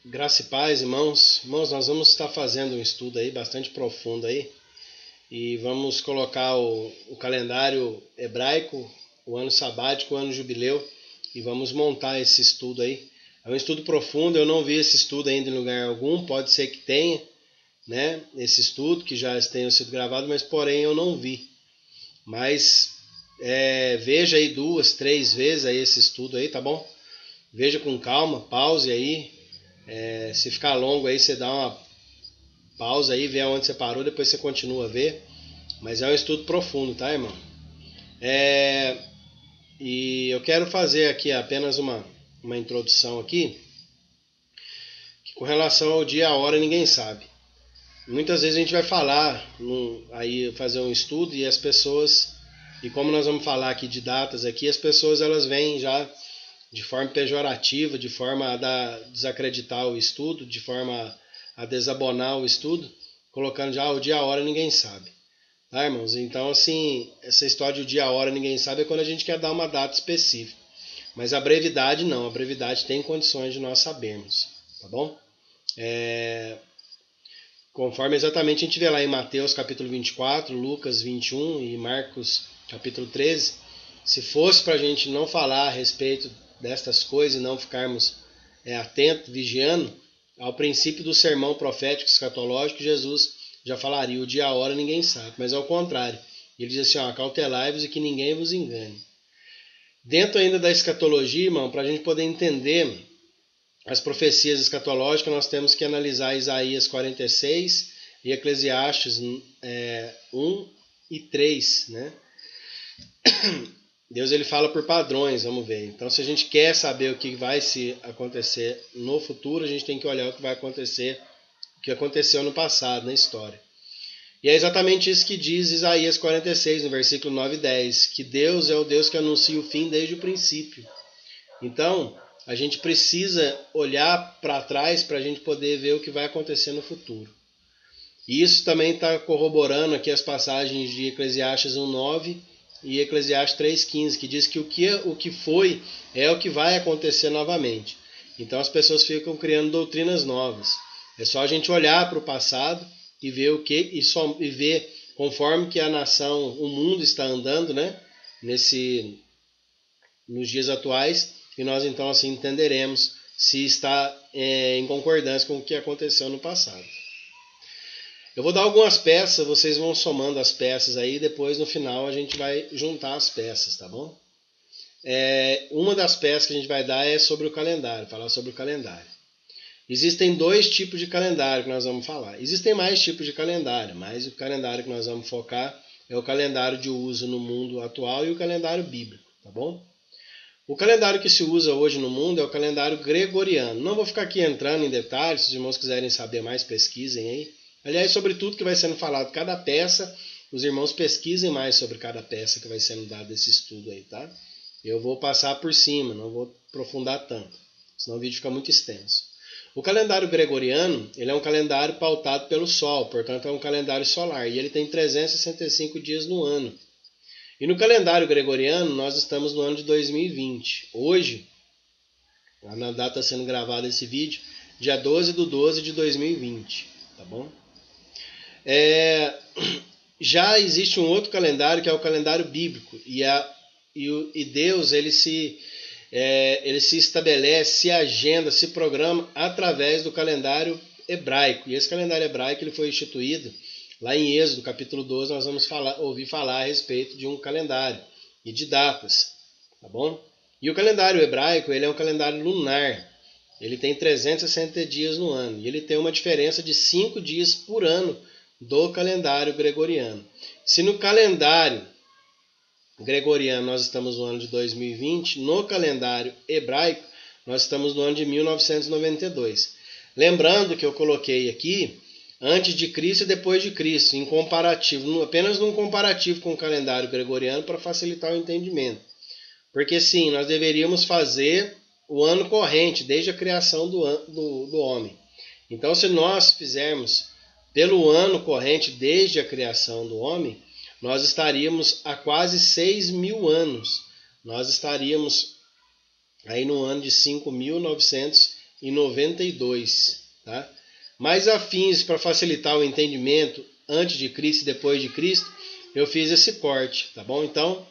Graça e paz, irmãos. Irmãos, nós vamos estar fazendo um estudo aí bastante profundo aí e vamos colocar o calendário hebraico, o ano sabático, o ano jubileu e vamos montar esse estudo aí. É um estudo profundo, eu não vi esse estudo ainda em lugar algum, pode ser que tenha, né, esse estudo que já tenha sido gravado, mas porém eu não vi. Mas veja aí 2, 3 vezes aí esse estudo aí, tá bom? Veja com calma, pause aí. Se ficar longo aí, você dá uma pausa aí, vê aonde você parou, depois você continua a ver. Mas é um estudo profundo, tá, irmão? É, e eu quero fazer aqui apenas uma introdução aqui, que com relação ao dia e a hora ninguém sabe. Muitas vezes a gente vai falar, aí fazer um estudo e as pessoas, e como nós vamos falar aqui de datas aqui, as pessoas elas vêm já de forma pejorativa, de forma a desacreditar o estudo, de forma a desabonar o estudo, colocando já o dia e a hora ninguém sabe. Tá, irmãos? Então, assim, essa história de dia e a hora ninguém sabe é quando a gente quer dar uma data específica. Mas a brevidade não, a brevidade tem condições de nós sabermos, tá bom? Conforme exatamente a gente vê lá em Mateus capítulo 24, Lucas 21 e Marcos capítulo 13, se fosse para a gente não falar a respeito destas coisas e não ficarmos atentos, vigiando, ao princípio do sermão profético escatológico, Jesus já falaria o dia e a hora ninguém sabe, mas ao contrário, ele diz assim, acautelai-vos e que ninguém vos engane. Dentro ainda da escatologia, irmão, para a gente poder entender as profecias escatológicas, nós temos que analisar Isaías 46 e Eclesiastes 1 e 3, né? Deus ele fala por padrões, vamos ver. Então, se a gente quer saber o que vai se acontecer no futuro, a gente tem que olhar o que vai acontecer, o que aconteceu no passado, na história. E é exatamente isso que diz Isaías 46, no versículo 9 e 10, que Deus é o Deus que anuncia o fim desde o princípio. Então, a gente precisa olhar para trás para a gente poder ver o que vai acontecer no futuro. E isso também está corroborando aqui as passagens de Eclesiastes 1:9 e Eclesiastes 3:15, que diz que o que foi é o que vai acontecer novamente. Então as pessoas ficam criando doutrinas novas. É só a gente olhar para o passado e ver o que e ver conforme que a nação, o mundo está andando, né? Nos dias atuais, e nós então assim entenderemos se está em concordância com o que aconteceu no passado. Eu vou dar algumas peças, vocês vão somando as peças aí, depois no final a gente vai juntar as peças, tá bom? Uma das peças que a gente vai dar é sobre o calendário, falar sobre o calendário. Existem 2 tipos de calendário que nós vamos falar. Existem mais tipos de calendário, mas o calendário que nós vamos focar é o calendário de uso no mundo atual e o calendário bíblico, tá bom? O calendário que se usa hoje no mundo é o calendário gregoriano. Não vou ficar aqui entrando em detalhes, se os irmãos quiserem saber mais, pesquisem aí. Aliás, sobre tudo que vai sendo falado, cada peça, os irmãos pesquisem mais sobre cada peça que vai sendo dado esse estudo aí, tá? Eu vou passar por cima, não vou aprofundar tanto, senão o vídeo fica muito extenso. O calendário gregoriano, ele é um calendário pautado pelo Sol, portanto é um calendário solar, e ele tem 365 dias no ano. E no calendário gregoriano, nós estamos no ano de 2020. Hoje, na data sendo gravado esse vídeo, dia 12/12 de 2020, tá bom? Já existe um outro calendário que é o calendário bíblico, e Deus ele se estabelece, se agenda, se programa através do calendário hebraico. E esse calendário hebraico ele foi instituído lá em Êxodo, capítulo 12, nós vamos ouvir falar a respeito de um calendário e de datas, tá bom? E o calendário hebraico ele é um calendário lunar. Ele tem 360 dias no ano e ele tem uma diferença de 5 dias por ano do calendário gregoriano. Se no calendário gregoriano nós estamos no ano de 2020, no calendário hebraico nós estamos no ano de 1992. Lembrando que eu coloquei aqui antes de Cristo e depois de Cristo, em comparativo, apenas num comparativo com o calendário gregoriano para facilitar o entendimento. Porque sim, nós deveríamos fazer o ano corrente, desde a criação do homem. Então, se nós fizermos pelo ano corrente, desde a criação do homem, nós estaríamos há quase 6.000 anos. Nós estaríamos aí no ano de 5.900 592, tá? Mas a fins para facilitar o entendimento antes de Cristo e depois de Cristo, eu fiz esse corte, tá bom? Então,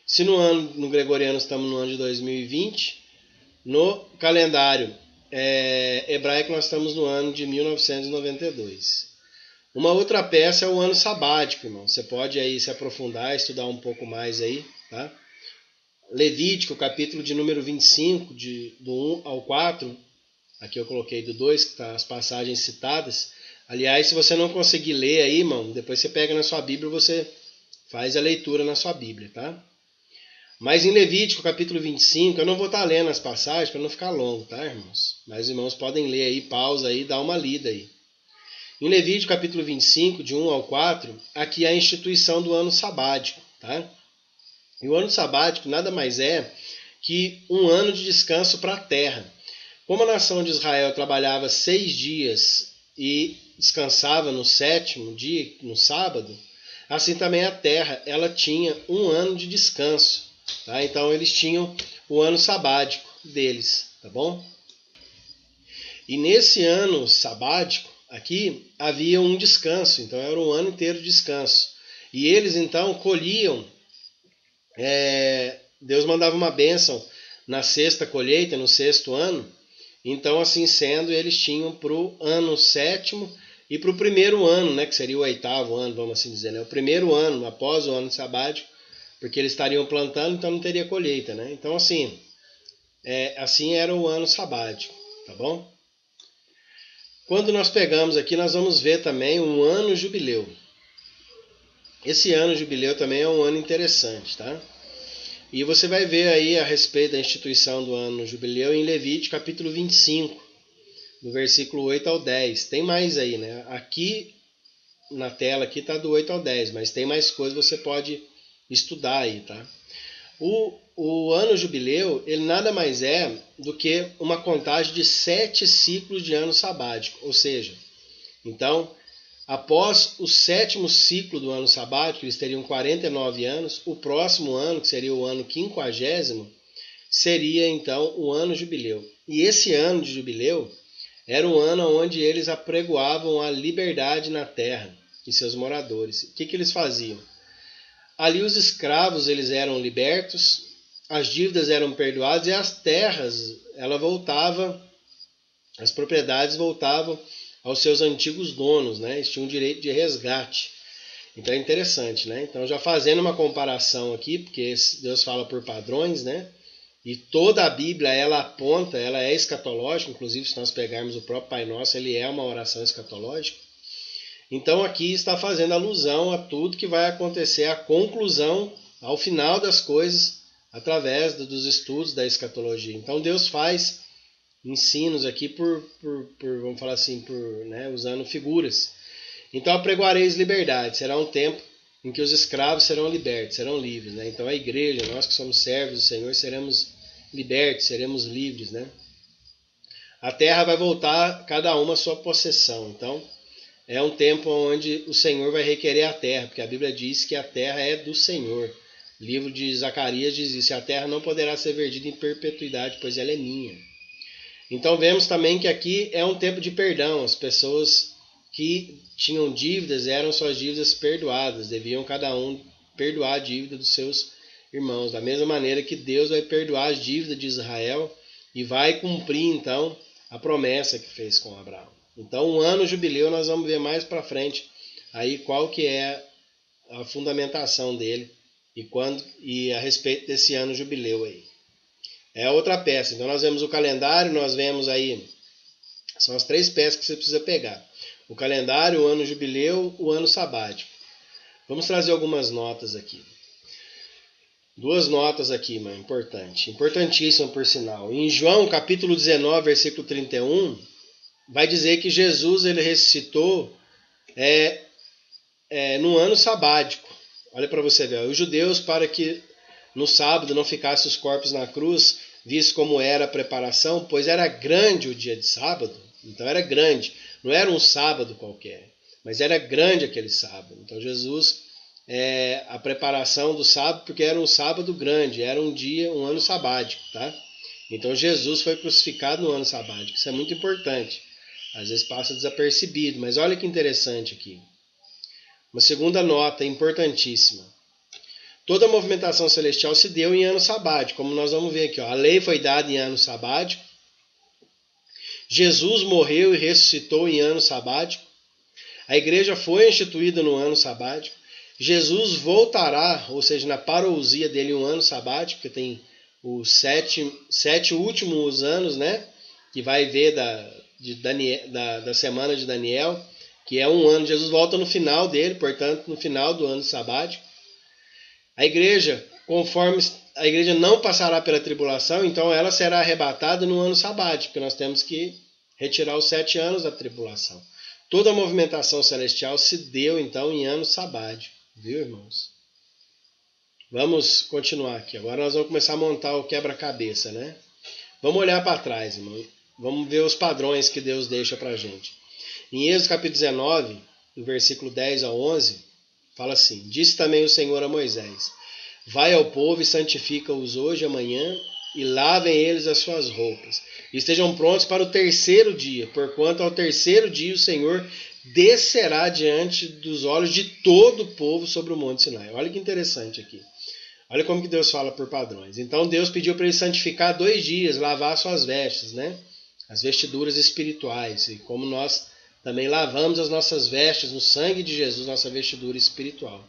se no gregoriano estamos no ano de 2020, no calendário hebraico nós estamos no ano de 1992. Uma outra peça é o ano sabático, irmão. Você pode aí se aprofundar, estudar um pouco mais aí, tá? Levítico, capítulo de número 25, do 1 ao 4. Aqui eu coloquei do 2, que tá as passagens citadas. Aliás, se você não conseguir ler aí, irmão, depois você pega na sua Bíblia e você faz a leitura na sua Bíblia, tá? Mas em Levítico, capítulo 25, eu não vou estar lendo as passagens para não ficar longo, tá, irmãos? Mas os irmãos podem ler aí, pausa aí, dá uma lida aí. Em Levítico, capítulo 25, de 1 ao 4, aqui é a instituição do ano sabático, tá? E o ano sabático nada mais é que um ano de descanso para a terra. Como a nação de Israel trabalhava 6 dias e descansava no 7º dia, no sábado, assim também a terra ela tinha um ano de descanso. Tá? Então eles tinham o ano sabático deles, tá bom? E nesse ano sabático aqui havia um descanso, então era um ano inteiro de descanso. E eles então colhiam, Deus mandava uma bênção na sexta colheita, no 6º ano. Então assim sendo, eles tinham para o ano 7º e para o primeiro ano, né, que seria o 8º ano, vamos assim dizer, né, o primeiro ano após o ano sabático, porque eles estariam plantando, então não teria colheita, né? Então assim, assim era o ano sabático, tá bom? Quando nós pegamos aqui, nós vamos ver também um ano jubileu. Esse ano jubileu também é um ano interessante, tá? E você vai ver aí a respeito da instituição do ano jubileu em Levítico, capítulo 25, do versículo 8 ao 10. Tem mais aí, né? Aqui na tela aqui tá do 8 ao 10, mas tem mais coisas, você pode estudar aí, tá? O ano jubileu, ele nada mais é do que uma contagem de 7 ciclos de ano sabático. Ou seja, então, após o 7º ciclo do ano sabático, eles teriam 49 anos, o próximo ano, que seria o ano 50º, seria então o ano jubileu. E esse ano de jubileu era um ano onde eles apregoavam a liberdade na terra e seus moradores. O que eles faziam? Ali os escravos eles eram libertos, as dívidas eram perdoadas e as terras, as propriedades voltavam aos seus antigos donos, né? Eles tinham direito de resgate. Então é interessante, né? Então já fazendo uma comparação aqui, porque Deus fala por padrões, né? E toda a Bíblia ela aponta, ela é escatológica, inclusive se nós pegarmos o próprio Pai Nosso, ele é uma oração escatológica. Então aqui está fazendo alusão a tudo que vai acontecer, a conclusão ao final das coisas através dos estudos da escatologia. Então Deus faz ensinos aqui vamos falar assim, usando figuras. Então apregoareis liberdade, será um tempo em que os escravos serão libertos, serão livres, né? Então a igreja, nós que somos servos do Senhor, seremos libertos, seremos livres, né? A terra vai voltar cada uma à sua possessão. Então é um tempo onde o Senhor vai requerer a terra, porque a Bíblia diz que a terra é do Senhor. O livro de Zacarias diz isso: a terra não poderá ser vendida em perpetuidade, pois ela é minha. Então vemos também que aqui é um tempo de perdão. As pessoas que tinham dívidas eram suas dívidas perdoadas, deviam cada um perdoar a dívida dos seus irmãos. Da mesma maneira que Deus vai perdoar as dívidas de Israel e vai cumprir então a promessa que fez com Abraão. Então, o ano jubileu nós vamos ver mais para frente aí qual que é a fundamentação dele e a respeito desse ano jubileu aí. É outra peça. Então nós vemos o calendário, nós vemos aí, são as 3 peças que você precisa pegar. O calendário, o ano jubileu, o ano sabático. Vamos trazer algumas notas aqui. 2 notas aqui, mãe, importantíssimo por sinal. Em João capítulo 19, versículo 31, vai dizer que Jesus ele ressuscitou no ano sabático. Olha para você ver. Os judeus, para que no sábado não ficassem os corpos na cruz, visto como era a preparação, pois era grande o dia de sábado. Então era grande. Não era um sábado qualquer, mas era grande aquele sábado. Então Jesus, a preparação do sábado, porque era um sábado grande, era um dia, um ano sabático, tá? Então Jesus foi crucificado no ano sabático. Isso é muito importante. Às vezes passa desapercebido, mas olha que interessante aqui. Uma segunda nota importantíssima. Toda a movimentação celestial se deu em ano sabático, como nós vamos ver aqui. Ó. A lei foi dada em ano sabático. Jesus morreu e ressuscitou em ano sabático. A igreja foi instituída no ano sabático. Jesus voltará, ou seja, na parousia dele, um ano sabático, que tem os sete últimos anos, né? Que vai ver da semana de Daniel, que é um ano. Jesus volta no final dele, portanto, no final do ano sabático. A igreja, conforme a igreja não passará pela tribulação, então ela será arrebatada no ano sabático, porque nós temos que retirar os 7 anos da tribulação. Toda a movimentação celestial se deu, então, em ano sabático. Viu, irmãos? Vamos continuar aqui. Agora nós vamos começar a montar o quebra-cabeça, né? Vamos olhar para trás, irmão. Vamos ver os padrões que Deus deixa para a gente. Em Êxodo capítulo 19, do versículo 10 ao 11, fala assim: Disse também o Senhor a Moisés: Vai ao povo e santifica-os hoje e amanhã, e lavem eles as suas roupas, e estejam prontos para o terceiro dia, porquanto ao terceiro dia o Senhor descerá diante dos olhos de todo o povo sobre o monte Sinai. Olha que interessante aqui. Olha como que Deus fala por padrões. Então Deus pediu para ele santificar 2 dias, lavar suas vestes, né? As vestiduras espirituais. E como nós também lavamos as nossas vestes no sangue de Jesus, nossa vestidura espiritual.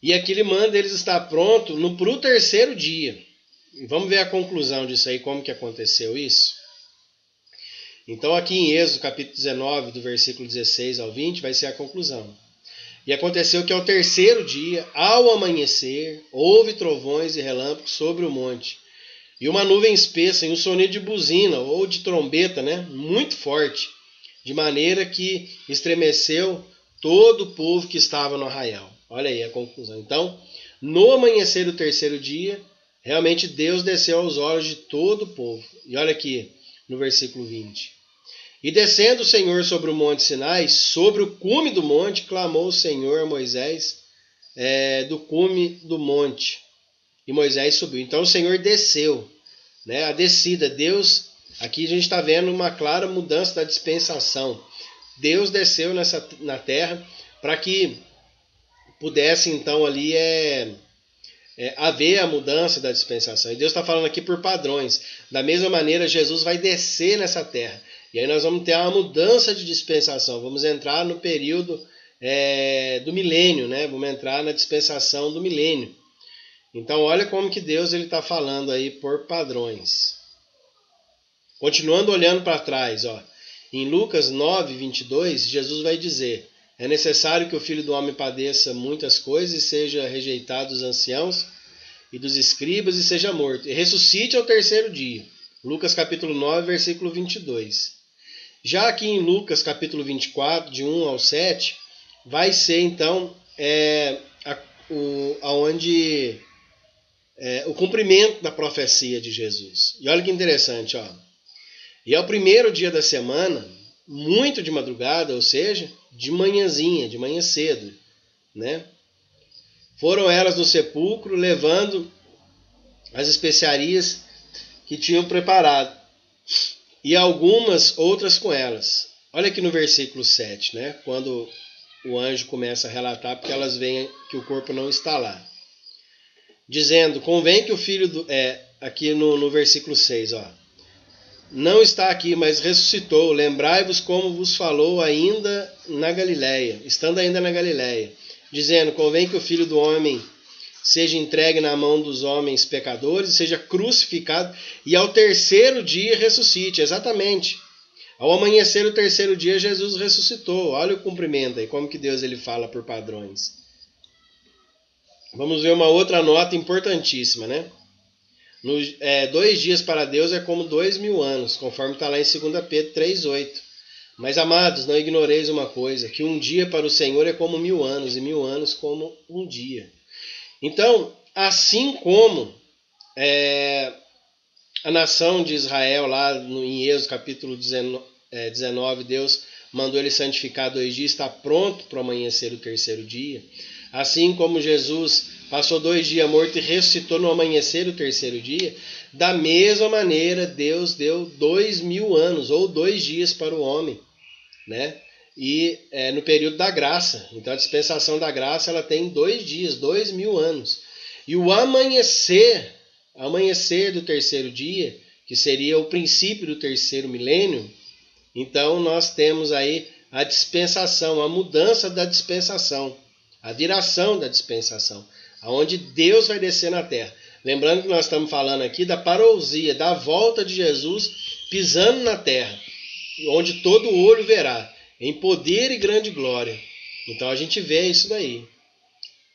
E aqui ele manda eles estar prontos para o terceiro dia. E vamos ver a conclusão disso aí, como que aconteceu isso? Então aqui em Êxodo capítulo 19, do versículo 16 ao 20, vai ser a conclusão. E aconteceu que ao terceiro dia, ao amanhecer, houve trovões e relâmpagos sobre o monte, e uma nuvem espessa, e um sonido de buzina ou de trombeta, né, muito forte, de maneira que estremeceu todo o povo que estava no arraial. Olha aí a conclusão. Então, no amanhecer do terceiro dia, realmente Deus desceu aos olhos de todo o povo. E olha aqui no versículo 20. E descendo o Senhor sobre o monte Sinai, sobre o cume do monte, clamou o Senhor a Moisés do cume do monte. E Moisés subiu. Então o Senhor desceu, né? A descida. Deus, aqui a gente está vendo uma clara mudança da dispensação. Deus desceu na terra para que pudesse então ali haver a mudança da dispensação. E Deus está falando aqui por padrões. Da mesma maneira, Jesus vai descer nessa terra. E aí nós vamos ter uma mudança de dispensação. Vamos entrar no período do milênio, né? Vamos entrar na dispensação do milênio. Então olha como que Deus está falando aí por padrões. Continuando olhando para trás, ó, em Lucas 9, 22, Jesus vai dizer: É necessário que o Filho do Homem padeça muitas coisas e seja rejeitado dos anciãos e dos escribas e seja morto, e ressuscite ao terceiro dia. Lucas capítulo 9, versículo 22. Já aqui em Lucas capítulo 24, de 1 ao 7, vai ser então o cumprimento da profecia de Jesus. E olha que interessante, ó. E ao primeiro dia da semana, muito de madrugada, ou seja, de manhãzinha, de manhã cedo, né? Foram elas no sepulcro levando as especiarias que tinham preparado, e algumas outras com elas. Olha aqui no versículo 7, né? Quando o anjo começa a relatar, porque elas veem que o corpo não está lá. Dizendo: Convém que o filho aqui no versículo 6, ó. Não está aqui, mas ressuscitou. Lembrai-vos como vos falou ainda na Galileia, estando ainda na Galileia, dizendo: Convém que o Filho do Homem seja entregue na mão dos homens pecadores, seja crucificado, e ao terceiro dia ressuscite. Exatamente. Ao amanhecer do terceiro dia, Jesus ressuscitou. Olha o cumprimento aí, como que Deus ele fala por padrões. Vamos ver uma outra nota importantíssima, né? 2 dias para Deus é como 2000 anos, conforme está lá em 2 Pedro 3,8. Mas, amados, não ignoreis uma coisa, que um dia para o Senhor é como 1000 anos, e 1000 anos como um dia. Então, assim como a nação de Israel, lá em Êxodo capítulo 19, Deus mandou ele santificar 2 dias, está pronto para amanhecer o terceiro dia. Assim como Jesus, passou 2 dias morto e ressuscitou no amanhecer do terceiro dia, da mesma maneira Deus deu 2000 anos, ou 2 dias para o homem, né? E no período da graça. Então a dispensação da graça ela tem 2 dias, 2000 anos. E o amanhecer do terceiro dia, que seria o princípio do terceiro milênio, então nós temos aí a dispensação, a mudança da dispensação, a viração da dispensação, aonde Deus vai descer na terra. Lembrando que nós estamos falando aqui da parousia, da volta de Jesus pisando na terra, onde todo olho verá, em poder e grande glória. Então a gente vê isso daí.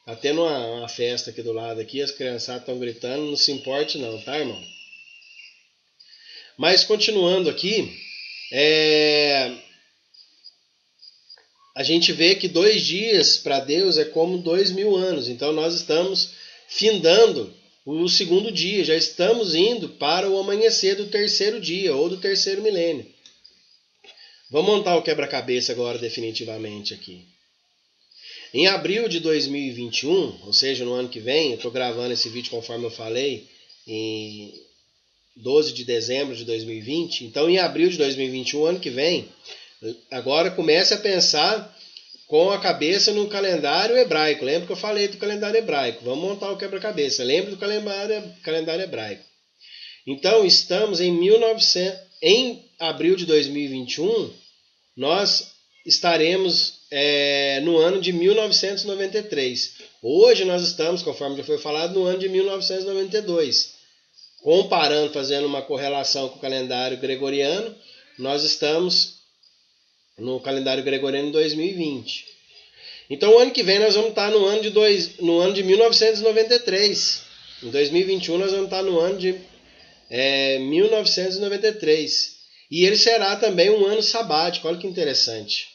Tá tendo uma festa aqui do lado, aqui, as criançadas estão gritando, não se importe não, tá, irmão? Mas continuando aqui, a gente vê que 2 dias para Deus é como 2000 anos. Então nós estamos findando o segundo dia, já estamos indo para o amanhecer do terceiro dia, ou do terceiro milênio. Vamos montar o quebra-cabeça agora definitivamente aqui. Em abril de 2021, ou seja, no ano que vem, eu estou gravando esse vídeo conforme eu falei, em 12 de dezembro de 2020. Então, em abril de 2021, ano que vem, agora comece a pensar com a cabeça no calendário hebraico. Lembra que eu falei do calendário hebraico? Vamos montar o quebra-cabeça. Lembra do calendário hebraico. Então, estamos em abril de 2021, nós estaremos no ano de 1993. Hoje nós estamos, conforme já foi falado, no ano de 1992. Comparando, fazendo uma correlação com o calendário gregoriano, nós estamos no calendário gregoriano 2020. Então, o ano que vem nós vamos estar no ano de 1993. Em 2021 nós vamos estar no ano de 1993. E ele será também um ano sabático. Olha que interessante.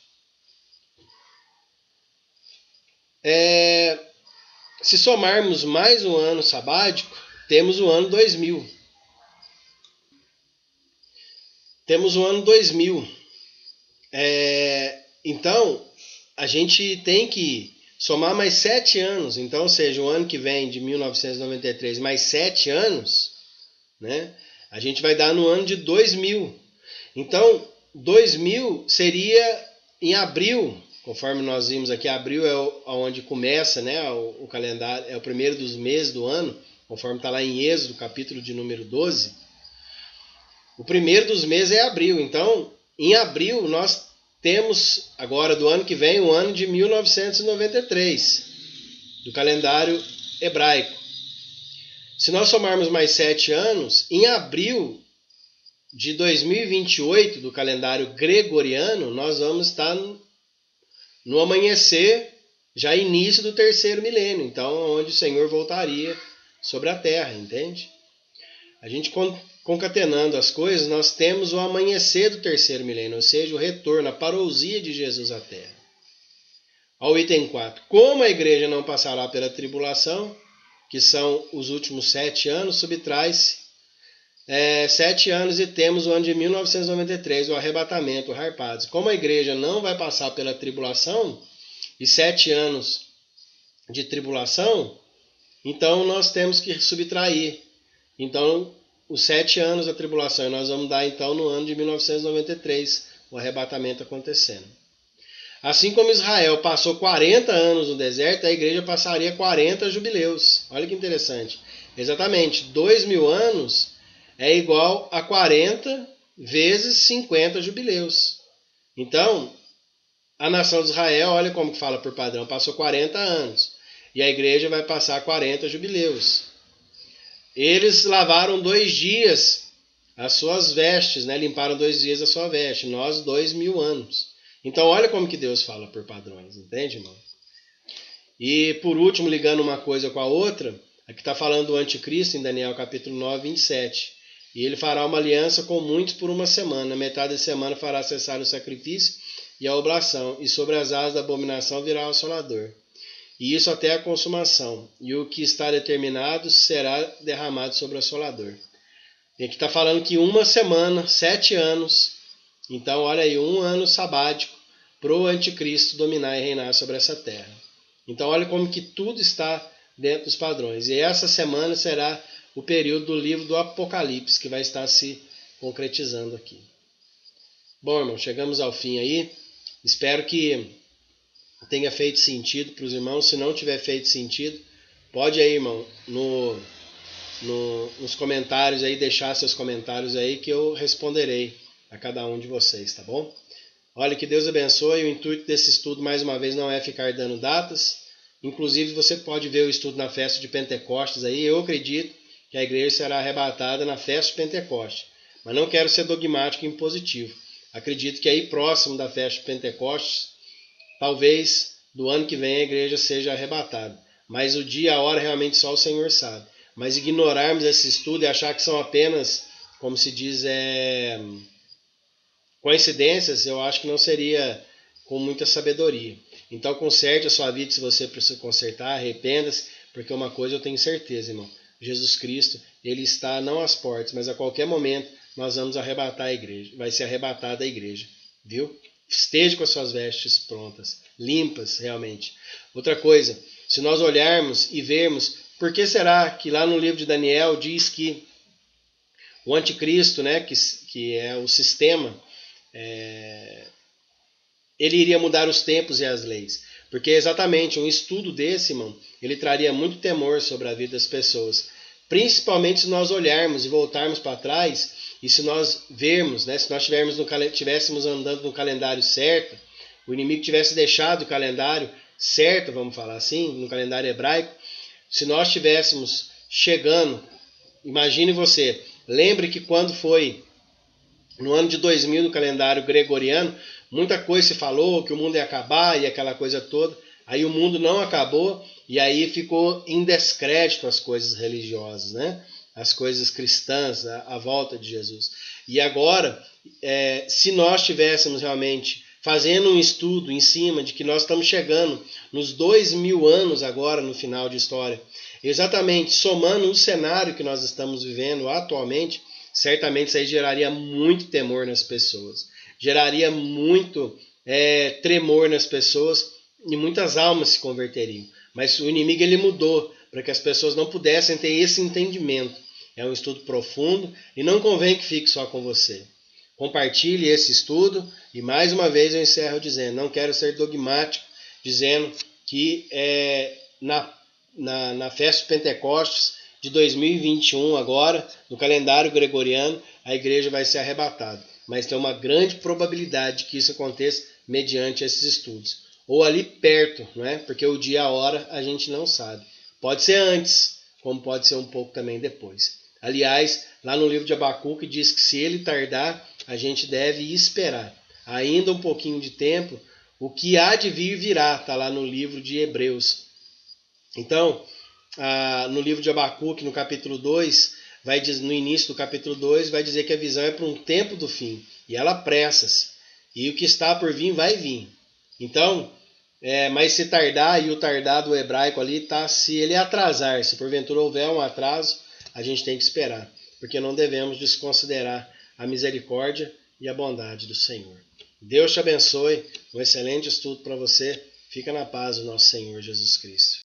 Se somarmos mais um ano sabático, temos o ano 2000. Temos o ano 2000. Então, a gente tem que somar mais 7 anos. Então, ou seja, o ano que vem de 1993 mais 7 anos, né? A gente vai dar no ano de 2000. Então, 2000 seria em abril, conforme nós vimos aqui, abril é onde começa, né, o calendário, é o primeiro dos meses do ano, conforme está lá em Êxodo, capítulo de número 12. O primeiro dos meses é abril. Então, em abril, nós temos agora do ano que vem o ano de 1993, do calendário hebraico. Se nós somarmos mais 7 anos, em abril de 2028, do calendário gregoriano, nós vamos estar no amanhecer, já início do terceiro milênio. Então, onde o Senhor voltaria sobre a terra, entende? A gente concatenando as coisas, nós temos o amanhecer do terceiro milênio, ou seja, o retorno, a parousia de Jesus à terra. Ao item 4. Como a igreja não passará pela tribulação, que são os últimos 7 anos, subtrai-se 7 anos e temos o ano de 1993, o arrebatamento, o harpados. Como a igreja não vai passar pela tribulação, e 7 anos de tribulação, então nós temos que subtrair. Então, os 7 anos da tribulação, nós vamos dar então no ano de 1993, o arrebatamento acontecendo. Assim como Israel passou 40 anos no deserto, a igreja passaria 40 jubileus. Olha que interessante. Exatamente, 2000 anos é igual a 40 vezes 50 jubileus. Então, a nação de Israel, olha como que fala por padrão, passou 40 anos. E a igreja vai passar 40 jubileus. Eles lavaram 2 dias as suas vestes, né? Limparam 2 dias a sua veste. Nós, 2000 anos. Então, olha como que Deus fala por padrões, entende, irmão? E, por último, ligando uma coisa com a outra, aqui está falando do anticristo, em Daniel capítulo 9, 27. E ele fará uma aliança com muitos por uma semana. Metade da semana fará cessar o sacrifício e a oblação, e sobre as asas da abominação virá o assolador. E isso até a consumação. E o que está determinado será derramado sobre o assolador. E aqui está falando que uma semana, 7 anos. Então, olha aí, um ano sabático para o anticristo dominar e reinar sobre essa terra. Então, olha como que tudo está dentro dos padrões. E essa semana será o período do livro do Apocalipse, que vai estar se concretizando aqui. Bom, irmão, chegamos ao fim aí. Espero que tenha feito sentido para os irmãos. Se não tiver feito sentido, pode aí, irmão, nos comentários aí, deixar seus comentários aí que eu responderei a cada um de vocês, tá bom? Olha, que Deus abençoe. O intuito desse estudo, mais uma vez, não é ficar dando datas. Inclusive, você pode ver o estudo na festa de Pentecostes aí. Eu acredito que a igreja será arrebatada na festa de Pentecostes. Mas não quero ser dogmático e impositivo. Acredito que aí próximo da festa de Pentecostes, talvez do ano que vem a igreja seja arrebatada. Mas o dia e a hora realmente só o Senhor sabe. Mas ignorarmos esse estudo e achar que são apenas, como se diz, coincidências, eu acho que não seria com muita sabedoria. Então conserte a sua vida se você precisa consertar, arrependa-se, porque uma coisa eu tenho certeza, irmão. Jesus Cristo, Ele está não às portas, mas a qualquer momento nós vamos arrebatar a igreja. Vai ser arrebatada a igreja, viu? Esteja com as suas vestes prontas, limpas realmente. Outra coisa, se nós olharmos e vermos, por que será que lá no livro de Daniel diz que o anticristo, né, que é o sistema, ele iria mudar os tempos e as leis? Porque exatamente um estudo desse, irmão, ele traria muito temor sobre a vida das pessoas. Principalmente se nós olharmos e voltarmos para trás e se nós vermos, né, se nós tivéssemos andando no calendário certo, o inimigo tivesse deixado o calendário certo, vamos falar assim, no calendário hebraico, se nós estivéssemos chegando, imagine você, lembre que quando foi no ano de 2000 no calendário gregoriano, muita coisa se falou, que o mundo ia acabar e aquela coisa toda. Aí o mundo não acabou e aí ficou em descrédito as coisas religiosas, né? As coisas cristãs, a volta de Jesus. E agora, se nós estivéssemos realmente fazendo um estudo em cima de que nós estamos chegando nos 2000 anos agora no final de história, exatamente somando o cenário que nós estamos vivendo atualmente, certamente isso aí geraria muito temor nas pessoas, geraria muito tremor nas pessoas e muitas almas se converteriam. Mas o inimigo ele mudou para que as pessoas não pudessem ter esse entendimento. É um estudo profundo e não convém que fique só com você. Compartilhe esse estudo e mais uma vez eu encerro dizendo, não quero ser dogmático, dizendo que na festa de Pentecostes de 2021 agora, no calendário gregoriano, a igreja vai ser arrebatada. Mas tem uma grande probabilidade que isso aconteça mediante esses estudos. Ou ali perto, não é? Porque o dia e a hora a gente não sabe. Pode ser antes, como pode ser um pouco também depois. Aliás, lá no livro de Abacuque diz que se ele tardar, a gente deve esperar. Ainda um pouquinho de tempo, o que há de vir virá, está lá no livro de Hebreus. Então, no livro de Abacuque, no capítulo 2, no início do capítulo 2, vai dizer que a visão é para um tempo do fim. E ela apressa-se. E o que está por vir, vai vir. Então, mas se tardar, e o tardar do hebraico ali está se ele atrasar, se porventura houver um atraso, a gente tem que esperar. Porque não devemos desconsiderar a misericórdia e a bondade do Senhor. Deus te abençoe. Um excelente estudo para você. Fica na paz do nosso Senhor Jesus Cristo.